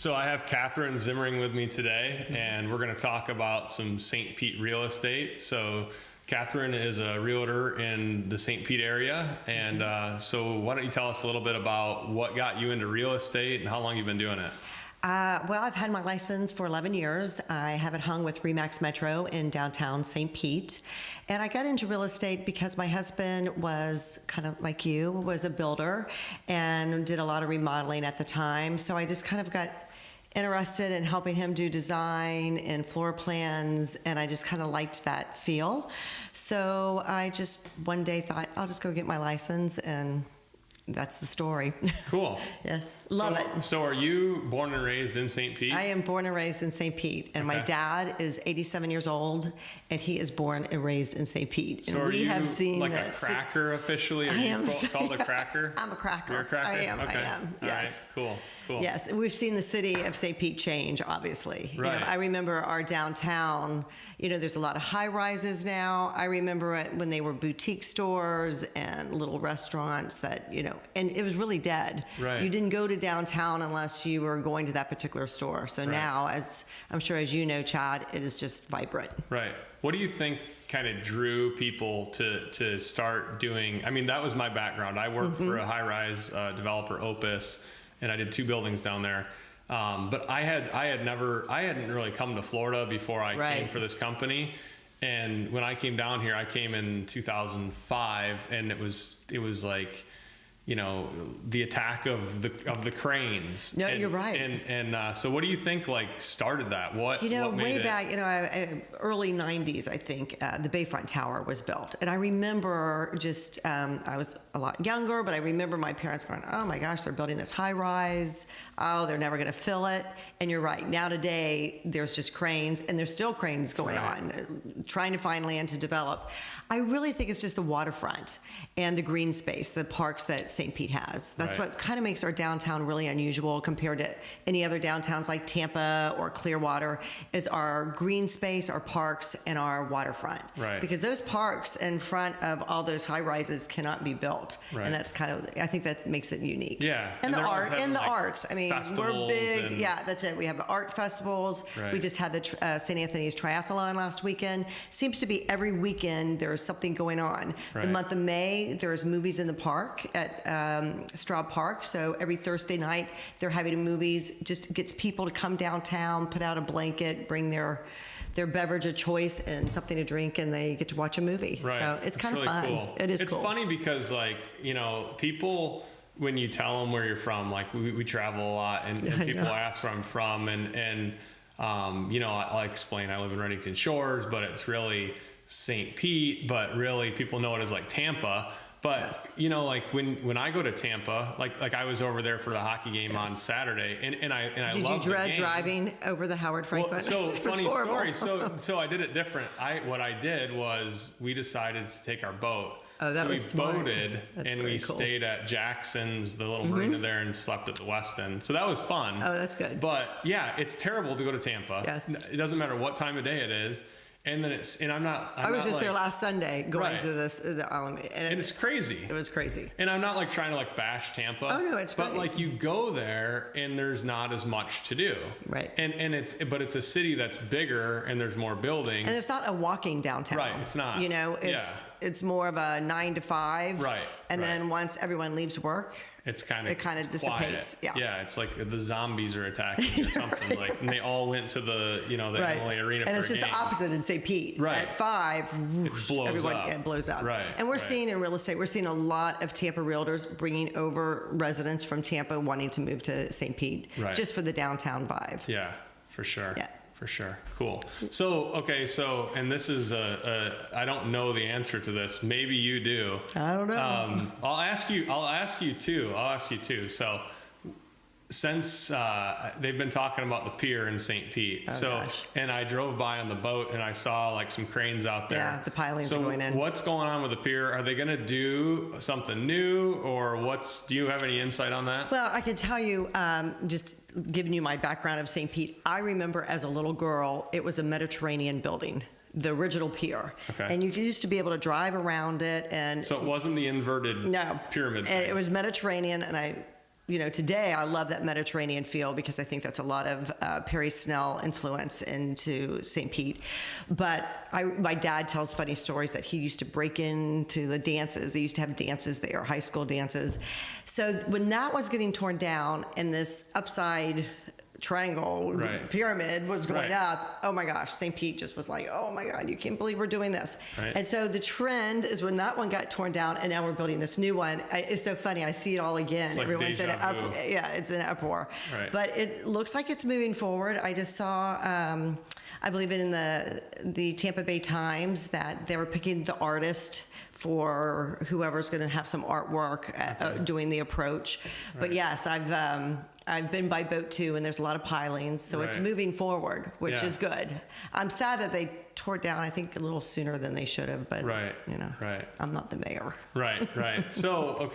So I have Kathryn Zimring with me today, and we're going to talk about some St. Pete real estate. So Kathryn is a realtor in the St. Pete area, and so why don't you tell us a little bit about what got you into real estate and how long you've been doing it? Well, I've had my license for 11 years. I have it hung with Remax Metro in downtown St. Pete. And I got into real estate because my husband was kind of like you, was a builder and did a lot of remodeling at the time. So I just kind of got interested in helping him do design and floor plans, and I just kind of liked that feel. So I just one day thought, I'll just go get my license, and that's the story. Cool. Yes, love it. So are you born and raised in St. Pete? I am born and raised in St. Pete, and my dad is 87 years old, and he is born and raised in St. Pete. So and are we you have seen like a cracker officially? Are you called a cracker? I'm a cracker. You're a cracker? I am. Okay. I am. All Yes. right. Cool. Yes, we've seen the city of St. Pete change, obviously. Right. You know, I remember our downtown, there's a lot of high rises now. I remember it when they were boutique stores and little restaurants that, and it was really dead. Right. You didn't go to downtown unless you were going to that particular store. So now, as I'm sure as you know, Chad, it is just vibrant. Right. What do you think kind of drew people to start doing? I mean, that was my background. I worked for a high-rise developer, Opus, and I did 2 buildings down there. But I hadn't really come to Florida before I came for this company. And when I came down here, I came in 2005, and it was like, the attack of the cranes. No, you're right. And so what do you think started that? What made way it? back, early 90s, I think, the Bayfront Tower was built. And I remember I was a lot younger, but I remember my parents going, oh my gosh, they're building this high rise. Oh, they're never going to fill it. And you're right. Now today, there's just cranes, and there's still cranes going on, trying to find land to develop. I really think it's just the waterfront and the green space, the parks that St. Pete has. That's what kind of makes our downtown really unusual compared to any other downtowns like Tampa or Clearwater, is our green space, our parks, and our waterfront. Right. Because those parks in front of all those high rises cannot be built. Right. And that's I think that makes it unique. Yeah. And the art, and the arts. I mean, we're big. And that's it. We have the art festivals. Right. We just had the St. Anthony's Triathlon last weekend. Seems to be every weekend there's something going on. Right. The month of May, there's movies in the park at Straub Park. So every Thursday night, they're having movies. Just gets people to come downtown, put out a blanket, bring their beverage of choice and something to drink, and they get to watch a movie. Right. So it's kind of really fun. Cool. It is It's cool. funny because people, when you tell them where you're from, we travel a lot, and people ask where I'm from, and I explain I live in Reddington Shores, but it's really St. Pete, but really people know it as Tampa. But when I go to Tampa, like I was over there for the hockey game on Saturday, and I Did you dread driving over the Howard Franklin? Well, so funny story. So I did it different. What I did was we decided to take our boat. Oh, that was smart. We boated, and we stayed at Jackson's, the little marina there, and slept at the Westin. So that was fun. Oh, that's good. But yeah, it's terrible to go to Tampa. Yes. It doesn't matter what time of day it is. And then I was just there last Sunday going to the Alameda. And it's crazy. It was crazy. And I'm not trying to bash Tampa. Oh no, it's but great. you go there and there's not as much to do. Right. And it's a city that's bigger and there's more buildings. And it's not a walking downtown. Right, it's not. It's more of a 9 to 5. Right. And then once everyone leaves work, it kind of dissipates. Quiet. Yeah, it's like the zombies are attacking or something. And they all went to the Emily Arena. And it's for a just game. the opposite in St. Pete. Right. At 5, whoosh, it blows up. Right. And we're seeing in real estate, we're seeing a lot of Tampa realtors bringing over residents from Tampa wanting to move to St. Pete, just for the downtown vibe. Yeah, for sure. Yeah. For sure. Cool. So, and this is I don't know the answer to this. Maybe you do. I don't know. I'll ask you too. So, since they've been talking about the pier in St. Pete. Gosh. And I drove by on the boat and I saw some cranes out there. Yeah, the pilings are going in. So what's going on with the pier? Are they going to do something new, or do you have any insight on that? Well, I can tell you, just giving you my background of St. Pete, I remember as a little girl, it was a Mediterranean building, the original pier. Okay. And you used to be able to drive around it. So it wasn't the inverted pyramid thing. And it was Mediterranean, and today I love that Mediterranean feel because I think that's a lot of Perry Snell influence into St. Pete. But my dad tells funny stories that he used to break into the dances. They used to have dances there, high school dances. So when that was getting torn down and this upside triangle pyramid was going up, oh my gosh, St. Pete just was like, oh my God, you can't believe we're doing this. And so the trend is when that one got torn down and now we're building this new one. It's so funny. I see it all again. It's like Everyone's in it's an uproar. But it looks like it's moving forward. I just saw, I believe in the Tampa Bay Times that they were picking the artist for whoever's going to have some artwork doing the approach. But yes, I've been by boat too, and there's a lot of pilings, so it's moving forward, which is good. I'm sad that they tore it down, I think, a little sooner than they should have, but I'm not the mayor. Right. So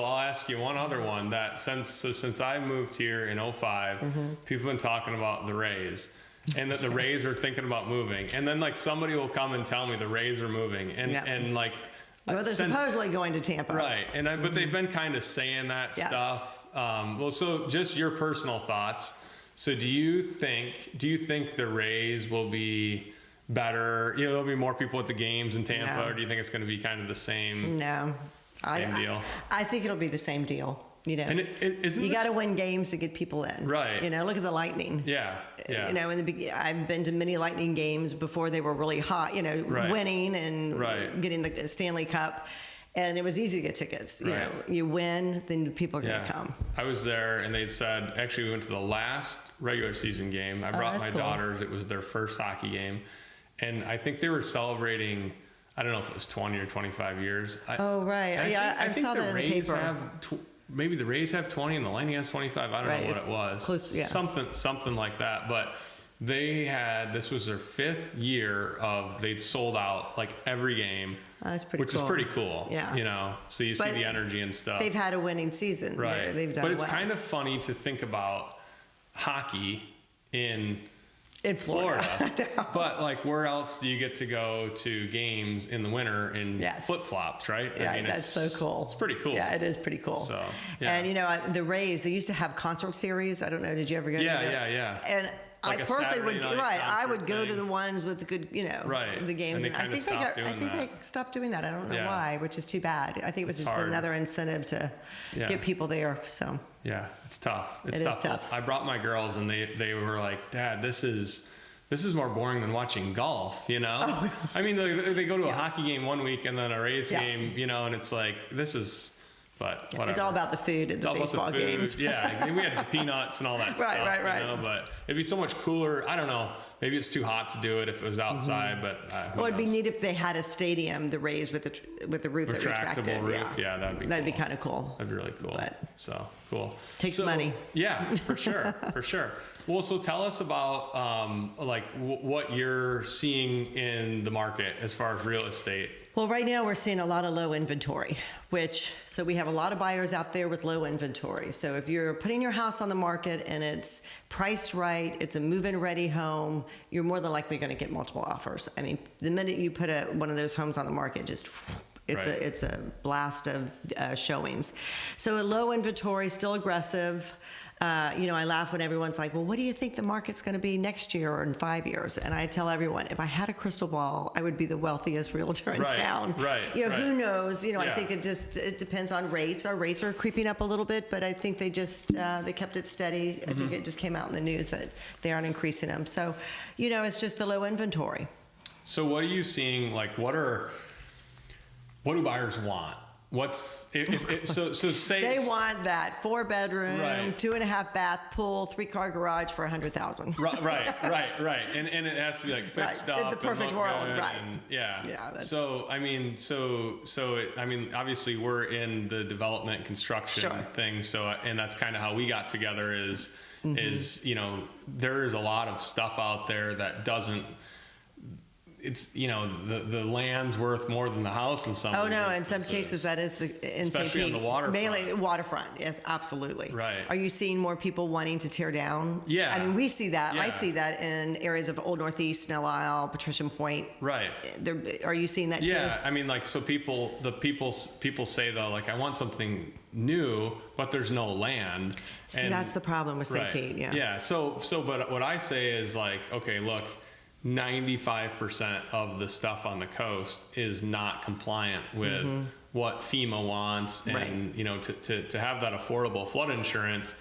I'll ask you one other one that since I moved here in 2005, people have been talking about the Rays. And that the Rays are thinking about moving, and then like somebody will come and tell me the Rays are moving, and like. Well, they're supposedly going to Tampa. Right, but they've been kind of saying that stuff. So just your personal thoughts. So do you think the Rays will be better? There'll be more people at the games in Tampa, or do you think it's going to be kind of the same? No, same deal. I think it'll be the same deal. And you got to win games to get people in. Right. Look at the Lightning. Yeah. I've been to many Lightning games before they were really hot, winning and getting the Stanley Cup. And it was easy to get tickets. You win, then people are going to come. I was there and they said, actually we went to the last regular season game. I brought my daughters. It was their first hockey game. And I think they were celebrating, I don't know if it was 20 or 25 years. I saw that in the paper. Maybe the Rays have 20 and the Lightning has 25. I don't know what it was. Close, Something like that. But this was their 5th year they'd sold out like every game. That's pretty which cool. is pretty cool. Yeah. So you see the energy and stuff. They've had a winning season. Right. They've done but it's kind of funny to think about hockey in Florida. But like, where else do you get to go to games in the winter in flip-flops, right? Yeah, that's so cool. It's pretty cool. Yeah, it is pretty cool. So, and the Rays, they used to have concert series. I don't know, did you ever go to them? Yeah. And like I personally would, I would go thing. to the ones with the good, the games. And I think they stopped doing that. I don't know why, which is too bad. I think it was just another incentive to get people there. So yeah, it's tough. It is tough. I brought my girls and they were like, Dad, this is more boring than watching golf, I mean, they go to a hockey game one week and then a Rays game, and it's like, but whatever. It's all about the food at the baseball games. Yeah, we had the peanuts and all that stuff. Right. But it'd be so much cooler. I don't know. Maybe it's too hot to do it if it was outside, but it'd be neat if they had a stadium, the Rays with the roof that retracted. Retractable roof. Yeah, that'd be cool. That'd be kind of cool. That'd be really cool. But cool. Takes money. Yeah, for sure. For sure. Well, so tell us about what you're seeing in the market as far as real estate. Well, right now we're seeing a lot of low inventory, so we have a lot of buyers out there with low inventory. So if you're putting your house on the market and it's priced right, it's a move-in ready home, you're more than likely going to get multiple offers. I mean, the minute you put one of those homes on the market, it's a blast of showings. So a low inventory, still aggressive. I laugh when everyone's like, well, what do you think the market's going to be next year or in 5 years? And I tell everyone, if I had a crystal ball, I would be the wealthiest realtor in town. Who knows? I think it depends on rates. Our rates are creeping up a little bit, but I think they kept it steady. I think it just came out in the news that they aren't increasing them. So, it's just the low inventory. So what are you seeing? Like, what do buyers want? Say they want that 4-bedroom, 2.5 bath pool, 3-car garage for $100,000. Right. And it has to be like fixed up. The perfect world, right? Obviously we're in the development construction thing. So, and that's kind of how we got together is there is a lot of stuff out there that it's, the land's worth more than the house in some Oh no! In instances. some cases, that is in Especially St. on the Pete. waterfront. Mainly waterfront. Yes, absolutely. Right. Are you seeing more people wanting to tear down? Yeah. I mean, we see that. I Yeah. see that in areas of Old Northeast, Snell Isle, Patrician Point. Right. Are you seeing that too? Yeah, I mean, like, so people say though, like, I want something new, but there's no land. See, that's the problem with St. Right. Pete. Yeah. Yeah. But what I say is, like, okay, look, 95% of the stuff on the coast is not compliant with what FEMA wants, and Right. to have that affordable flood insurance,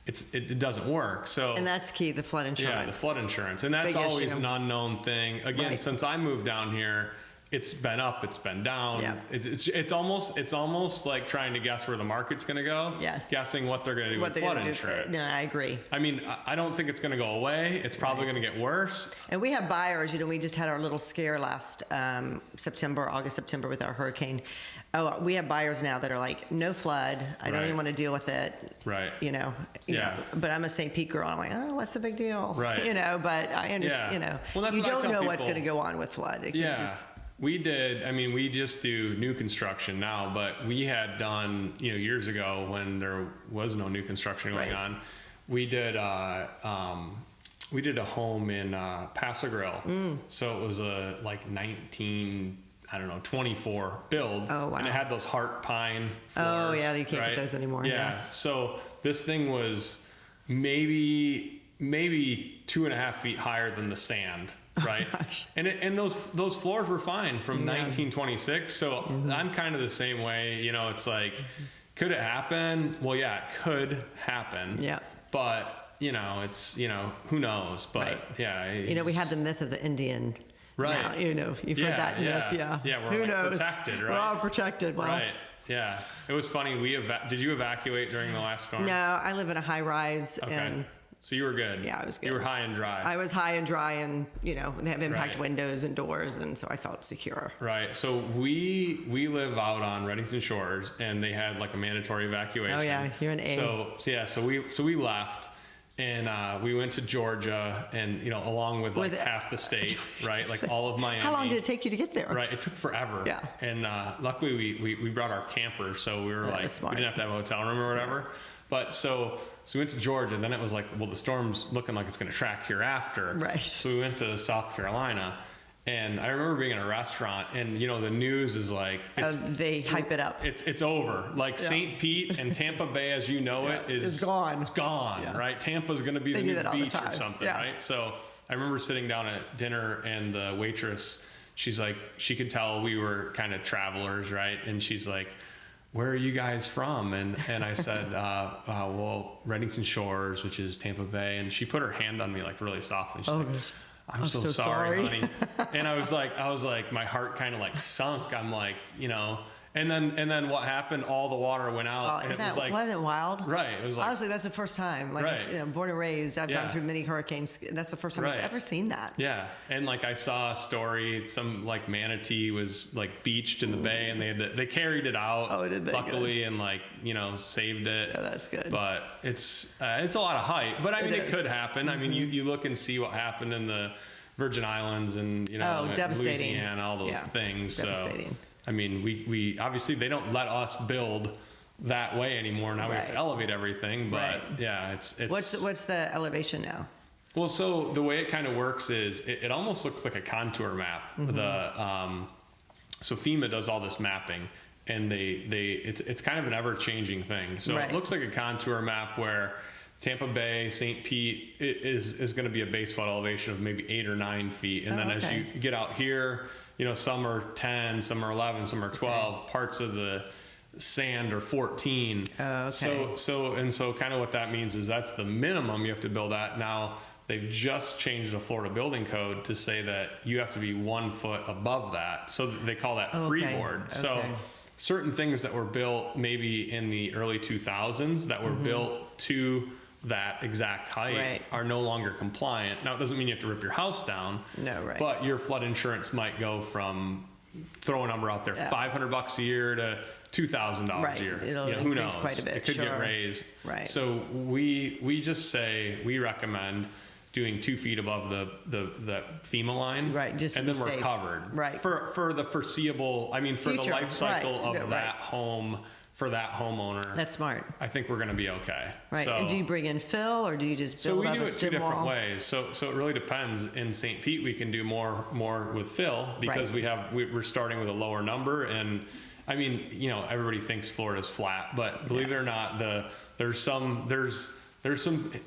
it doesn't work. So, And that's key, the flood insurance. yeah, the flood insurance, and It's a that's big always issue. an unknown thing. Again, Right. since I moved down here, it's been up, it's been down. Yeah. It's almost like trying to guess where the market's going to go. Yes. Guessing what they're going to do What with they're flood going to do. insurance. No, I agree. I mean, I don't think it's going to go away. It's probably Right. going to get worse. And we have buyers, we just had our little scare last August, September with our hurricane. Oh, we have buyers now that are like, no flood. I don't Right. even want to deal with it. Right. Yeah. But I'm a St. Pete girl. I'm like, oh, what's the big deal? Right. But I understand, Yeah. Well, that's you what I don't tell know what's people. going to go on with flood. It can Yeah. just- We just do new construction now, but we had done, years ago when there was no new construction going Right. on, we did a home in Paso Grill. So it was a 24 build. Oh, wow. And it had those heart pine Oh, floors, yeah, you can't get right? those anymore, Yeah. yes. So this thing was maybe 2.5 feet higher than the sand, right? gosh. And those floors were fine from 1926. So I'm kind of the same way. It's like, could it happen? Well, yeah, it could happen. Yeah. But it's who knows? But Right. yeah, we have the myth of the Indian. Right. Now, you've heard that myth. Yeah. Yeah, we're Who like knows? protected, right? We're all protected. Well, Right. Yeah. It was funny. Did you evacuate during the last storm? no, I live in a high rise Okay. and So you were good. Yeah, I was good. You were high and dry. I was high and dry and, they have impact Right. windows and doors. And so I felt secure. Right. So we live out on Reddington Shores, and they had like a mandatory evacuation. Oh, yeah, you're an A. So we left, and we went to Georgia, and along with like With- half the state, right? Like all of Miami. How long did it take you to get there? Right. It took forever. Yeah. And luckily we brought our camper, so we were That like, was smart. we didn't have to have a hotel room or whatever. But so we went to Georgia, and then it was like, well, the storm's looking like it's going to track hereafter. Right. So we went to South Carolina, and I remember being in a restaurant, and the news is like, They hype it up. it's over. Like Yeah. St. Pete and Tampa Bay, as you know it, is It's gone. It's gone, Yeah. right? Tampa's going to be They the do new that all the beach or time. something, Yeah. right? So I remember sitting down at dinner, and the waitress, she's like, she could tell we were kind of travelers, right? And she's like, where are you guys from? And I said, well, Reddington Shores, which is Tampa Bay. And she put her hand on me like really softly. She's like, gosh. I'm so sorry, honey. And I was like, my heart kind of like sunk. I'm like, and then what happened? All the water went out, and it was like, wasn't it wild? right. It was like, Honestly, that's the first time. Like, Right. born and raised, I've Yeah. gone through many hurricanes. That's the first time Right. I've ever seen that. yeah. And like I saw a story, some like manatee was like beached in the bay, and they carried it out. Oh, did they? Luckily, and like saved it. So that's good. But it's a lot of hype. But I mean, it is. could happen. I mean, you look and see what happened in the Virgin Islands and devastating. Louisiana, all those Yeah. things. Devastating. So I mean, we obviously they don't let us build that way anymore. Now we have to Right. elevate everything. But Right. yeah, it's What's the elevation now? well, so the way it kind of works is it almost looks like a contour map. So FEMA does all this mapping, and it's kind of an ever changing thing. So Right. it looks like a contour map where Tampa Bay, St. Pete is going to be a base flood elevation of maybe 8 or 9 feet, and then as okay. you get out here, some are 10, some are 11, some are 12. Parts of the sand are 14. Oh, okay. So kind of what that means is that's the minimum you have to build at. Now they've just changed the Florida building code to say that you have to be 1 foot above that. So they call that freeboard. So Okay. certain things that were built maybe in the early 2000s that were built to that exact height Right. are no longer compliant. Now it doesn't mean you have to rip your house down. No, right. But your flood insurance might go from, throw a number out there, Yeah. $500 a year to $2,000 Right. a year. It'll who increase knows? quite a bit, It could sure. get raised. Right. So we just say we recommend doing 2 feet above the FEMA line. Right, just to and then be we're safe. covered. Right. For the foreseeable, I mean, for Future, the life cycle right, of right. that home, for that homeowner. That's smart. I think we're going to be okay. Right. So, and do you bring in fill, or do you just so build we up do a it 2 stem different wall? ways. So it really depends. In St. Pete, we can do more with fill because Right. we're starting with a lower number. And I mean, you know, everybody thinks Florida's flat, but believe it or not, there's some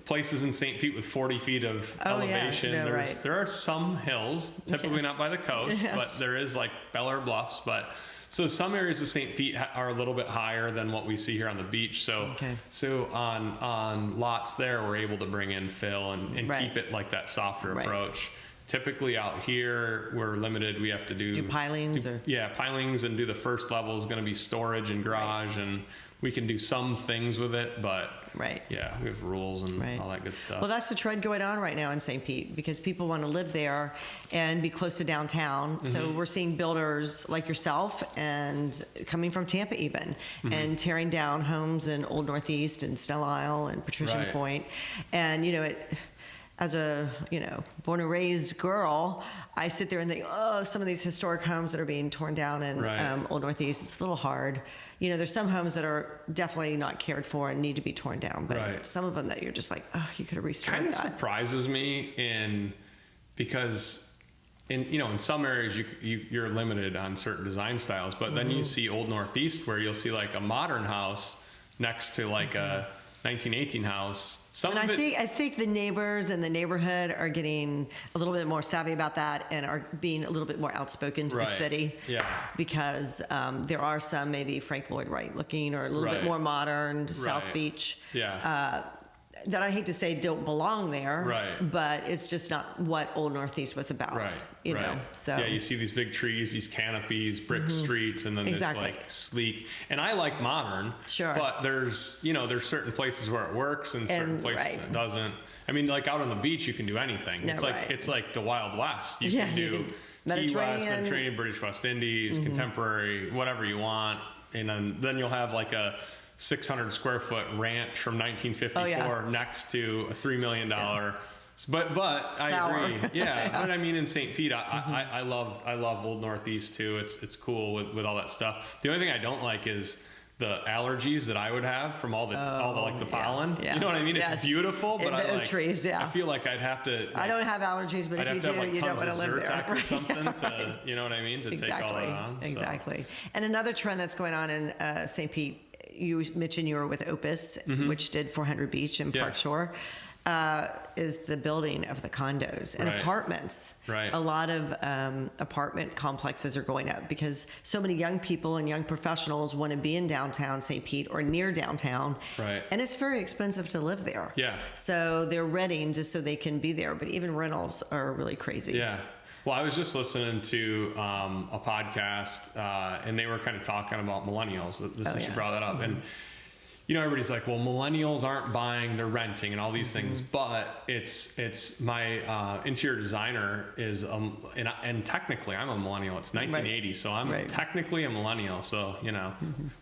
places in St. Pete with 40 feet of elevation. No, right. There are some hills, typically Yes. not by the coast, Yes. but there is like Bel Air Bluffs. But so some areas of St. Pete are a little bit higher than what we see here on the beach. So Okay. so on lots there, we're able to bring in fill and Right. keep it like that softer Right. approach. Typically out here, we're limited. We have to do pilings or pilings, and do the first level is going to be storage and garage, and we can do some things with it, but Right. yeah, we have rules and Right. all that good stuff. Well, that's the trend going on right now in St. Pete because people want to live there and be close to downtown. Mm-hmm. So we're seeing builders like yourself and coming from Tampa even Mm-hmm. and tearing down homes in Old Northeast and Snell Isle and Patrician Right. Point. And, you know, as a, born and raised girl, I sit there and think, oh, some of these historic homes that are being torn down in Right. Old Northeast, it's a little hard. You know, there's some homes that are definitely not cared for and need to be torn down, but Right. some of them that you're just like, oh, you could have restored Kind of that. surprises me because in some areas you're limited on certain design styles, but then Mm-hmm. you see Old Northeast where you'll see like a modern house next to like a 1918 house. Some And of it, I think the neighbors and the neighborhood are getting a little bit more savvy about that and are being a little bit more outspoken to the Right. city. Yeah. Because there are some maybe Frank Lloyd Wright looking or a little bit Right. more modern, South Right. Beach. Yeah. That I hate to say don't belong there. Right. But it's just not what Old Northeast was about. Right. You right. know. So yeah, you see these big trees, these canopies, brick streets, and then Exactly. this like sleek. And I like modern. Sure. But there's certain places where it works and certain And- places right. it doesn't. I mean, like out on the beach, you can do anything. No, it's like right. it's like the Wild West. You Yeah, can you do can- Key West, Mediterranean. Mediterranean, British West Indies, contemporary, whatever you want. And then you'll have like a 600 square foot ranch from 1954 Oh, yeah. next to a $3 million. But I Tower. agree. Yeah, but I mean, in St. Pete, I love Old Northeast too. It's cool with all that stuff. The only thing I don't like is the allergies that I would have from all the like the pollen. yeah. You know what I mean? Yes. It's beautiful, but And I the oak like trees, yeah. I feel like I'd have to. I don't have allergies, but I'd if you have to do, have like you don't tons want to of live there. Zyrtec or Right. something to, you know what I mean, to take all that on. So. Exactly. And another trend that's going on in St. Pete, you mentioned you were with Opus, which did 400 Beach and Yeah. Park Shore, is the building of the condos and Right. apartments. Right. A lot of apartment complexes are going up because so many young people and young professionals want to be in downtown St. Pete or near downtown. Right. And it's very expensive to live there. Yeah. So they're renting just so they can be there. But even rentals are really crazy. Yeah. Well, I was just listening to a podcast, and they were kind of talking about millennials. Since you brought that up, and everybody's like, "Well, millennials aren't buying; they're renting, and all these things." But it's my interior designer is, and technically, I'm a millennial. It's 1980, so I'm Right. technically a millennial. So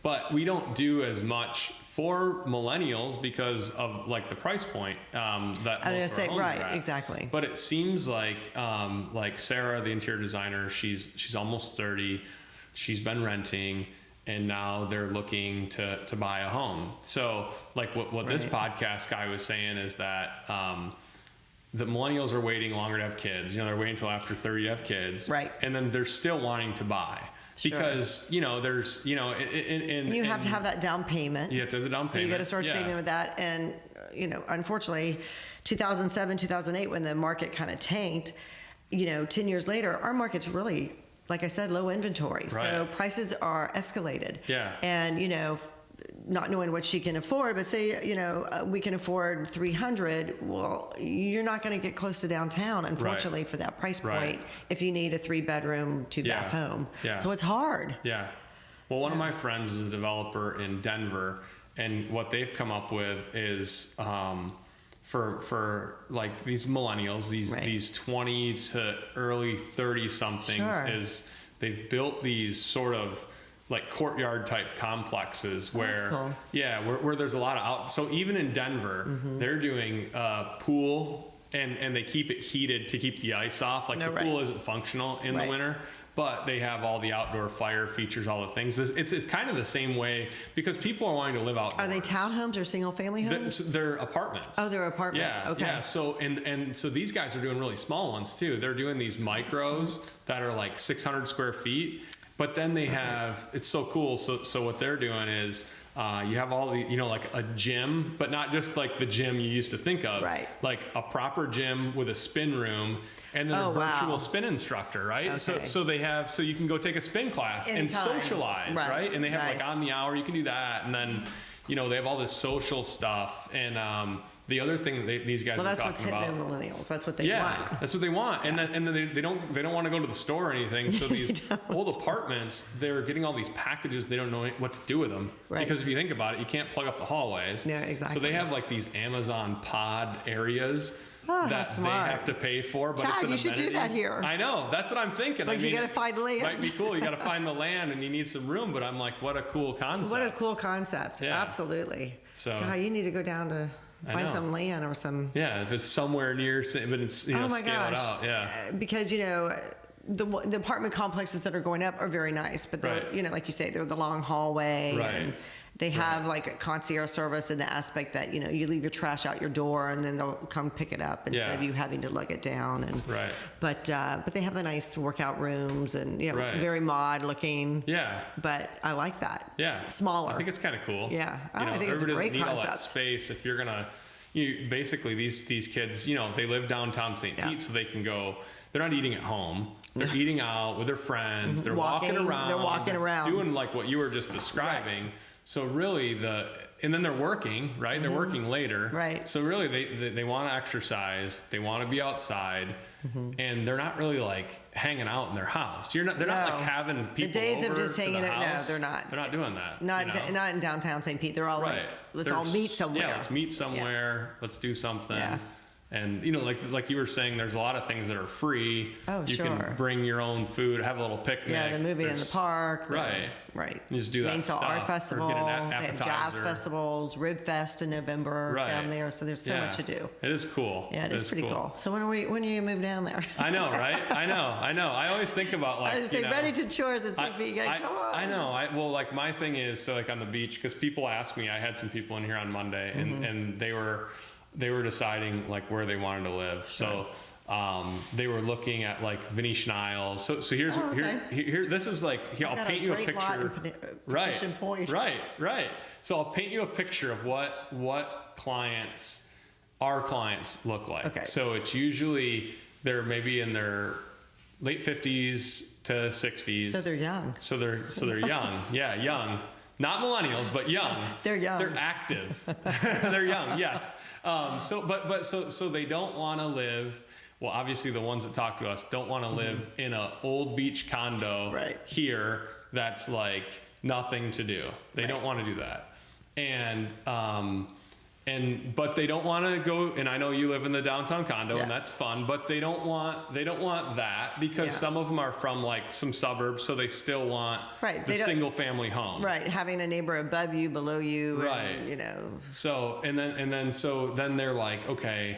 but we don't do as much for millennials because of like the price point that I was most gonna of our say, homes right, are at. exactly. But it seems like Sarah, the interior designer, she's almost 30. She's been renting, and now they're looking to buy a home. So like what this podcast guy was saying is that the millennials are waiting longer to have kids. They're waiting until after 30 to have kids. Right. And then they're still wanting to buy. Sure. Because, there's, And you have to have that down payment. You have to have the down payment. So you got to start Yeah. saving with that. And, unfortunately, 2007, 2008, when the market kind of tanked, 10 years later, our market's really, like I said, low inventory. So Right. prices are escalated. Yeah. And, not knowing what she can afford, but say, we can afford 300. Well, you're not going to get close to downtown, unfortunately, for that price point Right. if you need a 3-bedroom, 2-bath Yeah. home. Yeah. So it's hard. Yeah. Well, one of my friends is a developer in Denver, and what they've come up with is for like these millennials, these 20 to early 30 somethings, Sure. is they've built these sort of like courtyard type complexes where that's cool. where there's a lot of so even in Denver, they're doing pool and they keep it heated to keep the ice off. Like No, the right. pool isn't functional in Right. the winter, but they have all the outdoor fire features, all the things. It's kind of the same way because people are wanting to live outdoors. Are they townhomes or single family homes? They're apartments. Oh, they're apartments. Yeah, Okay. yeah. So and so these guys are doing really small ones too. They're doing these micros that are like 600 square feet. But then they have, it's so cool. So what they're doing is you have all the, like a gym, but not just like the gym you used to think of. Right. Like a proper gym with a spin room and then Oh, a virtual wow. spin instructor, right? Okay. So they have, so you can go take a spin class and Anytime. socialize, Right. right? And they have like Nice. on the hour, you can do that. And then, they have all this social stuff. And the other thing that these guys Well, are that's what's talking hit about. the millennials. That's what they Yeah, want. that's what they want, and then they don't want to go to the store or anything. So these old apartments, they're getting all these packages. They don't know what to do with them Right. because if you think about it, you can't plug up the hallways. Yeah, exactly. So they have like these Amazon pod areas Oh, how that they smart. have to pay for, but Chad, it's an you should do amenity. that here. I know, that's what I'm thinking. But you gotta find land. It might be cool. You got to find the land, and you need some room. But I'm like, what a cool concept. What a cool concept. Yeah. Absolutely. So- God, you need to go down to I find know. some land or some. Yeah, if it's somewhere near, but it's Oh my scale it gosh. out. Yeah. Because, the apartment complexes that are going up are very nice, but they're, Right. like you say, they're the long hallway. Right. And they have like a concierge service in the aspect that, you leave your trash out your door and then they'll come pick it up instead Yeah. of you having to lug it down. And Right. But they have the nice workout rooms and, Right. very mod looking. Yeah. But I like that. Yeah. Smaller. I think it's kind of cool. Yeah. I think it's a everybody great doesn't need all that concept. space. If you're gonna, basically these kids, they live downtown St. Yeah. Pete, so they can go. They're not eating at home. They're eating out with their friends. They're walking Walking. around. They're walking around. doing like what you were just describing. So really and then they're working, right? They're working later. Right. So really they want to exercise. They want to be outside. Mm-hmm. And they're not really like hanging out in their house. They're not No. like having people The days of over just to hanging the out, no, house. they're not. They're not doing that. Not you know? not in downtown St. Pete. They're all Right. like, let's all meet somewhere. Yeah, let's meet somewhere. Let's do something. Yeah. And like you were saying, there's a lot of things that are free. Oh, you sure. can bring your own food, have a little picnic. Yeah, the movie in the There's- park. Right. Right. You just do that Mainsail stuff, Art or Festival. get an They have jazz appetizer. festivals, Rib Fest in November Right. down there. So there's so Yeah. much to do. It is cool. Yeah, it is pretty cool. So when are you move down there? I know, right? I know. I always think about like, I was saying, ready to chores at St. Pete. Come on. I know. Well, like my thing is, so like on the beach, because people ask me, I had some people in here on Monday, Mm-hmm. and they were deciding like where they wanted to live. So they were looking at like Venetian Isles. So here's Oh, okay. here this is like here, I'll Got paint you a great lot picture. in Right. Petition Point. Right. So I'll paint you a picture of what our clients look like. Okay. So it's usually they're maybe in their late 50s to 60s. So they're young. So they're young. Yeah, young. Not millennials, but young. They're young. They're active. They're young. Yes. So they don't want to live. Well, obviously the ones that talk to us don't want to live in a old beach condo Right. here that's like nothing to do. They don't want to do that. But they don't want to go, and I know you live in the downtown condo, and Yeah. that's fun, but they don't want that because Yeah. some of them are from like some suburbs, so they still want Right, the they don't- single family home. Right. Having a neighbor above you, below you. Right. And, So then they're like, okay,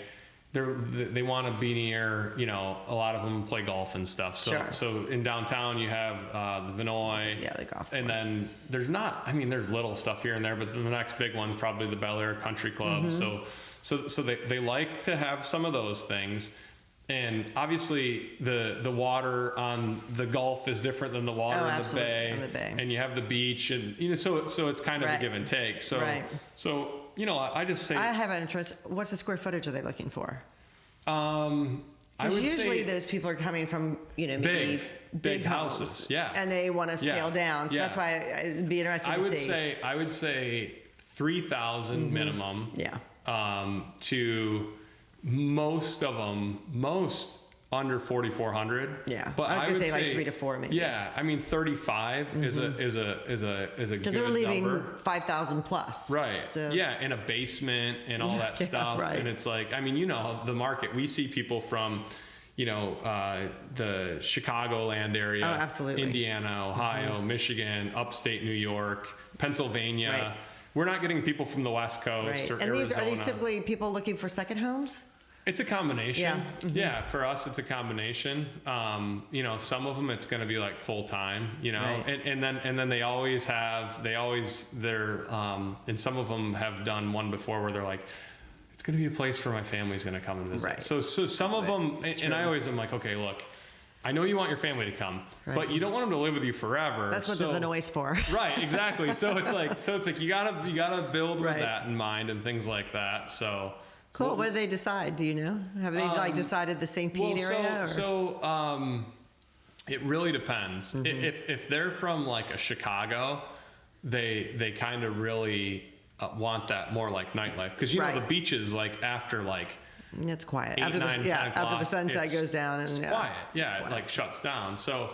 they want to be near, a lot of them play golf and stuff. So Sure. so in downtown you have the Vinoy. Yeah, the golf And course. then there's little stuff here and there, but then the next big one's probably the Bel Air Country Club. Mm-hmm. So they like to have some of those things. And obviously the water on the Gulf is different than the water in the absolutely, bay. on the bay. And you have the beach, and so it's kind of a Right. give and take. So Right. I just say I have an interest. What's the square footage are they looking for? I Because would usually say those people are coming from, maybe big homes, houses, yeah. and they want to scale Yeah, down. So yeah. that's why it'd be interesting to see. I would say 3,000 minimum. Yeah. To most of them, under 4,400. Yeah. But I was I gonna would say like 3 to 4 maybe. Yeah, I mean 35 is a good Because they're leaving number. 5,000 plus. Right. So, Yeah, in a basement and all that Yeah, stuff. right. And it's like, I mean, the market. We see people from, the Chicagoland area, Oh, absolutely. Indiana, Ohio, Michigan, upstate New York, Pennsylvania. Right. We're not getting people from the West Coast Right. or And Arizona. are these typically people looking for second homes? It's a combination. Yeah. Mm-hmm. Yeah, for us, it's a combination. You know, some of them it's going to be like full time. You know, Right. and then they always they're and some of them have done one before where they're like, it's going to be a place where my family's going to come and visit. Right. So some of them, It's and I true. always am like, okay, look, I know you want your family to come, Right. but you don't want them to live with you forever. That's what the Vinoy's for. Right, exactly. So it's like you gotta build with Right. that in mind and things like that. So Cool. What did they decide? Do you know? Have they like decided the St. Pete area? It really depends. Mm-hmm. If they're from like a Chicago, they kind of really want that more like nightlife, because you know Right. the beaches like after like It's quiet. 8, 9, 10 after the o'clock, sunset it's- goes down and it's yeah. quiet. Yeah, It's it quiet. like shuts down. So,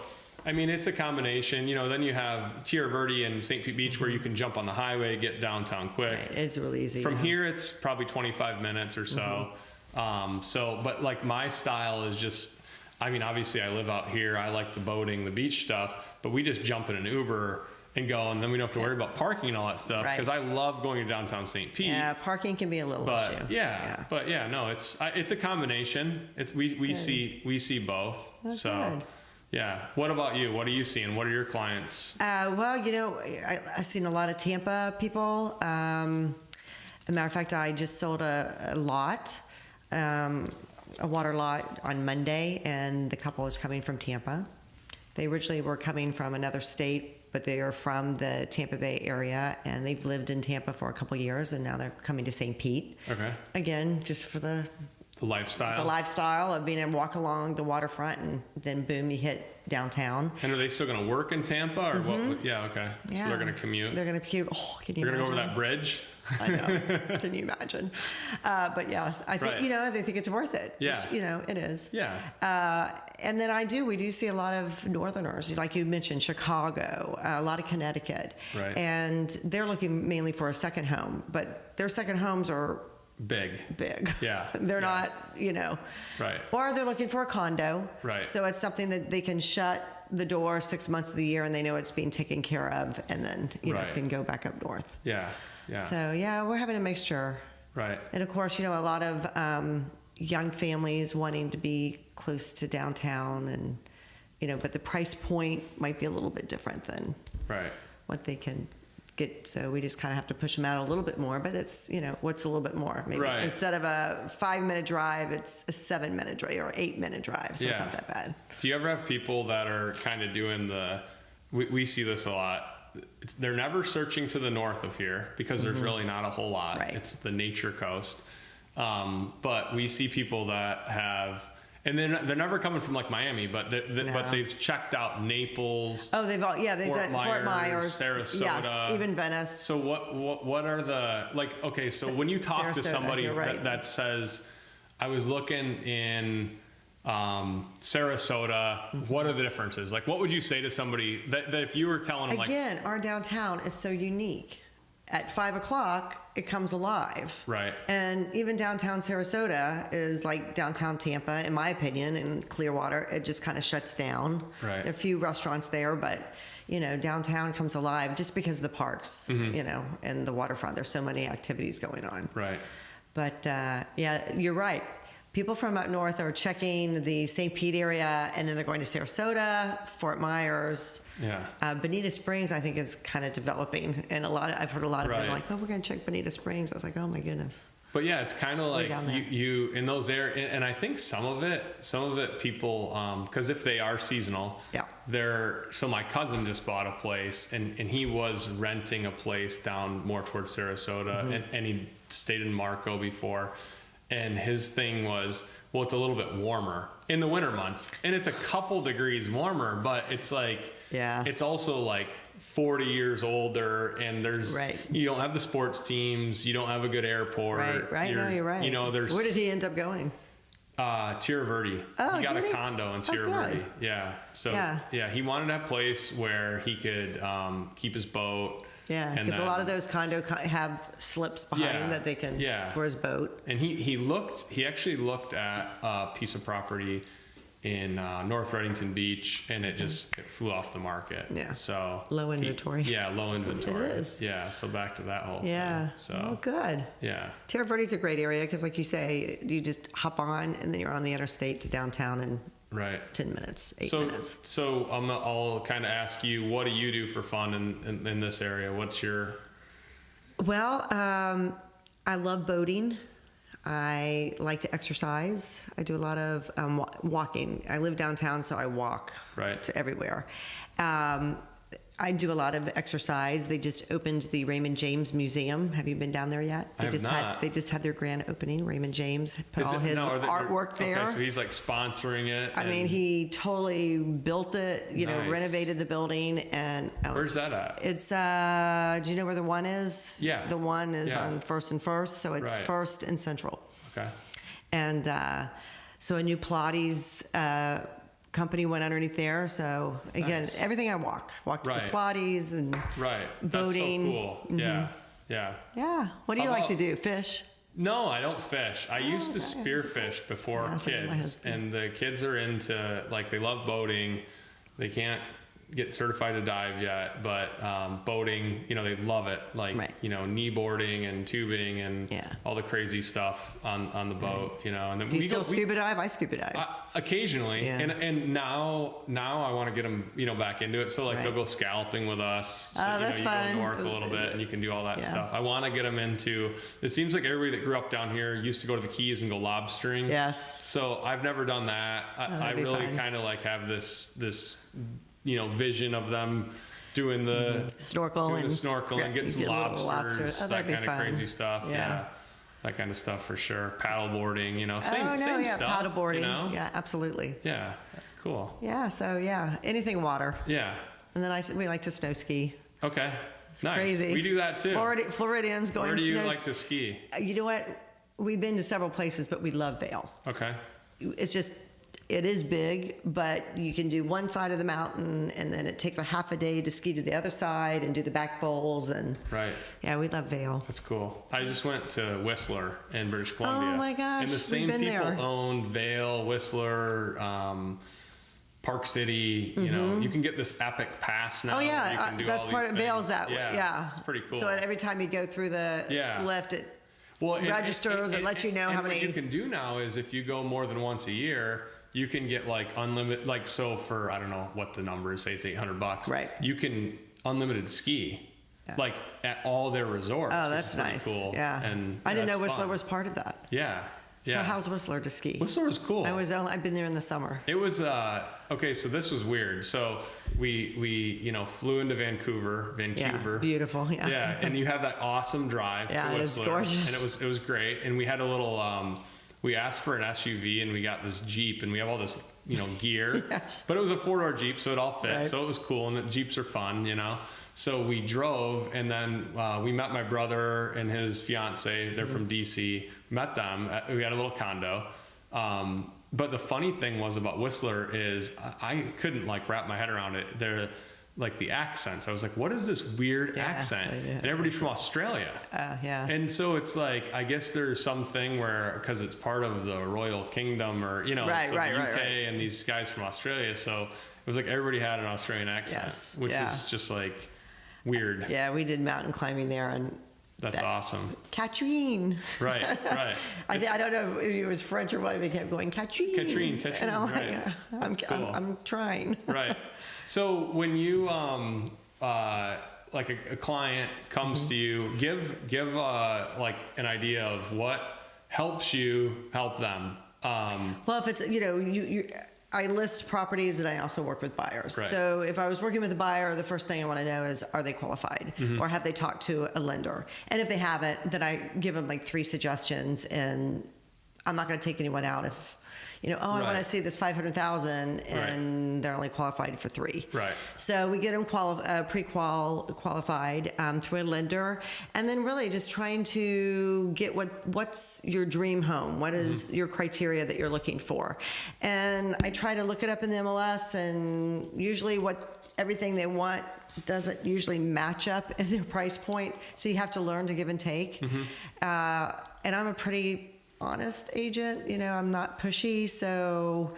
I mean, it's a combination. You know, then you have Tierra Verde and St. Pete Beach where you can jump on the highway, get downtown quick. Right. It's really easy. From yeah. here, it's probably 25 minutes or so. But like my style is just, I mean, obviously I live out here. I like the boating, the beach stuff, but we just jump in an Uber and go, and then we don't have to worry about parking and all that stuff, Right. because I love going to downtown St. Pete. Yeah, parking can be a little But issue. but no, it's a combination. We see both. Oh, so good. yeah. What about you? What are you seeing? What are your clients? Well, you know, I've seen a lot of Tampa people. As a matter of fact, I just sold a lot, a water lot on Monday, and the couple is coming from Tampa. They originally were coming from another state, but they are from the Tampa Bay area, and they've lived in Tampa for a couple years, and now they're coming to St. Pete. Okay. Again, just for the lifestyle. lifestyle of being able to walk along the waterfront, and then boom, you hit downtown. And are they still going to work in Tampa, or what? Yeah. Okay. Yeah. So they're going to commute. They're going to commute. Oh, can you They're going to imagine? go over that bridge. I know. Can you imagine? But yeah, I think, Right. you know, they think it's worth it. Yeah. Which, you know, it is. Yeah. And then we do see a lot of Northerners, like you mentioned, Chicago, a lot of Connecticut. Right. And they're looking mainly for a second home, but their second homes are Big. big. Yeah. They're Yeah. not, you know. Right. Or they're looking for a condo. Right. So it's something that they can shut the door 6 months of the year and they know it's being taken care of, and then, you know, Right. can go back up north. Yeah. Yeah. So yeah, we're having a mixture. Right. And of course, you know, a lot of young families wanting to be close to downtown, and, you know, but the price point might be a little bit different than Right. what they can get. So we just kind of have to push them out a little bit more, but it's, you know, what's a little bit more? Maybe Right. instead of a 5-minute drive, it's a 7-minute drive or 8-minute drive. So it's not that bad. Do you ever have people that are kind of doing we see this a lot. They're never searching to the north of here because there's really not a whole lot. Right. It's the nature coast. But we see people that have, and then they're never coming from like Miami, but but they've checked out Naples. Oh, they've Fort done Fort Myers, Sarasota. yes, even Venice. So what are the, like, okay, so when you talk to Sarasota, somebody you're right. that says, I was looking in Sarasota, what are the differences? Like, what would you say to somebody that if you were telling them, like, Again, our downtown is so unique. At 5 o'clock, it comes alive. Right. And even downtown Sarasota is like downtown Tampa, in my opinion, and Clearwater. It just kind of shuts down. Right. There are a few restaurants there, but, you know, downtown comes alive just because of the parks, you know, and the waterfront. There's so many activities going on. right, But yeah, you're right. People from up north are checking the St. Pete area, and then they're going to Sarasota, Fort Myers. yeah, Bonita Springs, I think, is kind of developing, and I've heard a lot of them Right. like, "Oh, we're going to check Bonita Springs." I was like, "Oh my goodness." but yeah, it's kind of like down there. you in those areas, and I think some of it people, because if they are seasonal, Yeah. So my cousin just bought a place, and he was renting a place down more towards Sarasota, and he stayed in Marco before. And his thing was, well, it's a little bit warmer in the winter months, and it's a couple degrees warmer, but it's like, Yeah. it's also like 40 years older, and Right. you don't have the sports teams, you don't have a good airport. Right. No, you're right. You know, there's Where did he end up going? Tierra Verde. Oh, he got did a he? condo in Oh, Tierra good. Verde. Yeah. So Yeah. he wanted a place where he could keep his boat. Yeah, and because a then- lot of those have slips behind them that they can for his boat. And he actually looked at a piece of property in North Reddington Beach, and it flew off the market. Yeah. So Low inventory. low inventory. It is. Yeah. So back to that whole Yeah. thing. So Oh, good. yeah. Terra Verde's a great area because, like you say, you just hop on and then you're on the interstate to downtown in Right. 10 minutes, 8 minutes. So I'll kind of ask you, what do you do for fun in this area? What's your... Well, I love boating. I like to exercise. I do a lot of walking. I live downtown, so I walk Right. to everywhere. I do a lot of exercise. They just opened the Raymond James Museum. Have you been down there yet? I have not. They just had their grand opening. Raymond James put all his artwork there. Okay, so he's like sponsoring it. I mean, he totally built it, Nice. renovated the building. And Where's that at? It's, do you know where the one is? Yeah. The one is Yeah. on First and First, so it's Right. First and Central. Okay. And so a new Pilates company went underneath there. So again, Nice. everything I walk to Right. the Pilates and Right. boating. That's so cool. Yeah. Yeah. Yeah. What do you How like to about- do? Fish? No, I don't fish. I used to okay. spearfish before Yeah, so did my kids, husband. and the kids are into, like, they love boating. They can't get certified to dive yet, but boating, they love it. Like, Right. knee boarding and tubing and Yeah. all the crazy stuff on the boat, And then Do you still scuba dive? I scuba dive. occasionally, Yeah. and now I want to get them, back into it. So like Right. they'll go scalloping with us. So, that's you fun. go north a little bit and you can do all that Yeah. stuff. I want to get them into. It seems like everybody that grew up down here used to go to the Keys and go lobstering. Yes. So I've never done that. I that'd be really fun. kind of like have this vision of them doing the Snorkel doing and the snorkel and getting some get little lobsters, Oh, that that'd be kind of fun. crazy stuff. Yeah. That kind of stuff for sure. Paddle boarding, same Oh no, same yeah, stuff. paddleboarding. You know? Yeah, absolutely. Yeah. Cool. Yeah, so yeah, anything water. Yeah. And then we like to snow ski. Okay. Nice. Crazy. We do that too. Floridians going Where do you snow. like to ski? You know what? We've been to several places, but we love Vail. Okay. It's just, it is big, but you can do one side of the mountain, and then it takes a half a day to ski to the other side and do the back bowls. And Right. yeah, we love Vail. That's cool. I just went to Whistler in British Columbia. Oh my gosh, And the we've same been people there. own Vail, Whistler, Park City. You can get this epic pass now. Oh where you yeah, can do that's all part these of Vail's things. that way. Yeah, It's pretty cool. So every time you go through the Yeah. lift, it Well, registers and lets you know how what many- you can do now is if you go more than once a year, you can get like unlimited, like, so for, I don't know what the number is, say it's $800. Right. You can unlimited ski, Yeah. like at all their resorts. Oh, which that's is pretty nice. Cool. Yeah. And I didn't know that's Whistler fun. was part of that. Yeah. Yeah. So how's Whistler to ski? Whistler was cool. I've been there in the summer. It was okay. So this was weird. So we flew into Vancouver. Yeah, beautiful. Yeah. Yeah, and you have that awesome drive Yeah, to it is Whistler, gorgeous. and it was great. And we had a little. We asked for an SUV, and we got this Jeep, and we have all this gear. Yes. But it was a 4-door Jeep, so it all fit. Right. So it was cool, and the Jeeps are fun, So we drove, and then we met my brother and his fiance. They're from DC. Met them. We had a little condo. But the funny thing was about Whistler is I couldn't wrap my head around it. They're like the accents. I was like, what is this weird accent? yeah. And everybody's from Australia. Yeah. And so it's like, I guess there's something where, because it's part of the Royal Kingdom or, Right, it's like right, the right, UK right. and these guys from Australia. So it was like everybody had an Australian accent, Yes, which yeah. was just like weird. Yeah, we did mountain climbing there, and That's awesome. Kathryn. Right, right. I don't know if it was French or what. We kept going Kathryn. Kathryn, And I'm like, right. yeah, That's cool. I'm trying. Right. So when you like a client comes to you, give like an idea of what helps you help them. Well, if it's I list properties and I also work with buyers. Right. So if I was working with a buyer, the first thing I want to know is, are they qualified or have they talked to a lender? And if they haven't, then I give them 3 suggestions, and I'm not going to take anyone out if, I want Right. to see this 500,000 and they're only qualified for 3. Right. So we get them qualified through a lender, and then really just trying to get what's your dream home, what is your criteria that you're looking for, and I try to look it up in the MLS, and usually everything they want doesn't usually match up in their price point, so you have to learn to give and take. And I'm a pretty honest agent, I'm not pushy, so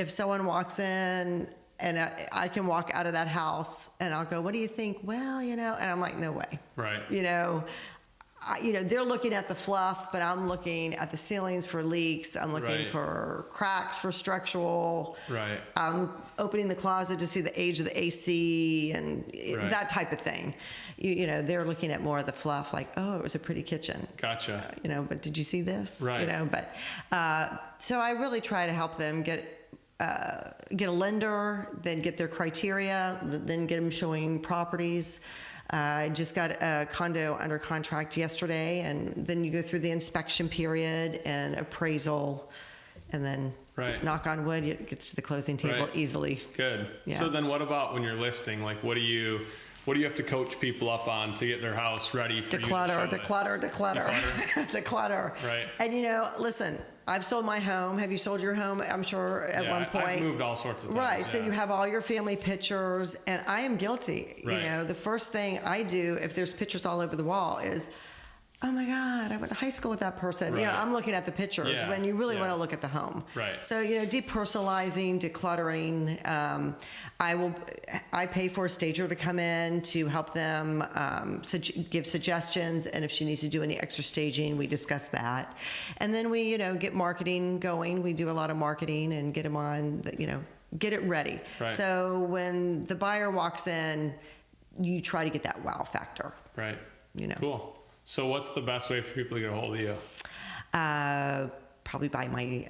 if someone walks in and I can walk out of that house and I'll go, what do you think? Well, and I'm like, no way. Right. They're looking at the fluff, but I'm looking at the ceilings for leaks. I'm looking for cracks for structural. Right. I'm opening the closet to see the age of the AC and that type of thing. They're looking at more of the fluff, like, oh, it was a pretty kitchen. Gotcha. But did you see this? Right. So I really try to help them get a lender, then get their criteria, then get them showing properties. I just got a condo under contract yesterday, and then you go through the inspection period and appraisal, and then knock on wood, it gets to the closing table easily. Good. Yeah. So then what about when you're listing? Like, what do you have to coach people up on to get their house ready for declutter. Right. And listen, I've sold my home. Have you sold your home? I'm sure at one point. I've moved all sorts of times. Right. So you have all your family pictures, and I am guilty. Right. The first thing I do if there's pictures all over the wall is, oh my God, I went to high school with that person. Right. I'm looking at the pictures when you really want to look at the home. Right. So, depersonalizing, decluttering. I pay for a stager to come in to help them give suggestions. And if she needs to do any extra staging, we discuss that. And then we, get marketing going. We do a lot of marketing and get them on, get it ready. Right. So when the buyer walks in, you try to get that wow factor. Right. Cool. So what's the best way for people to get a hold of you? Probably by my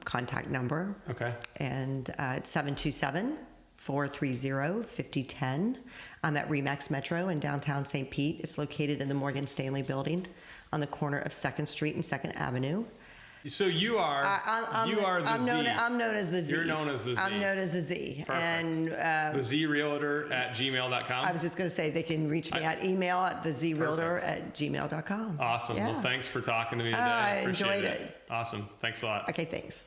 contact number. Okay. And it's 727-430-5010. I'm at Remax Metro in downtown St. Pete. It's located in the Morgan Stanley building on the corner of 2nd Street and 2nd Avenue. So you are the Z. I'm known as the Z. You're known as the Z. I'm known as the Z. Perfect. And the Z Realtor at gmail.com. I was just going to say they can reach me at email at thezrealtor@gmail.com. Awesome. Yeah. Well, thanks for talking to me today. I Appreciate enjoyed it. Awesome. Thanks a lot. Okay, thanks.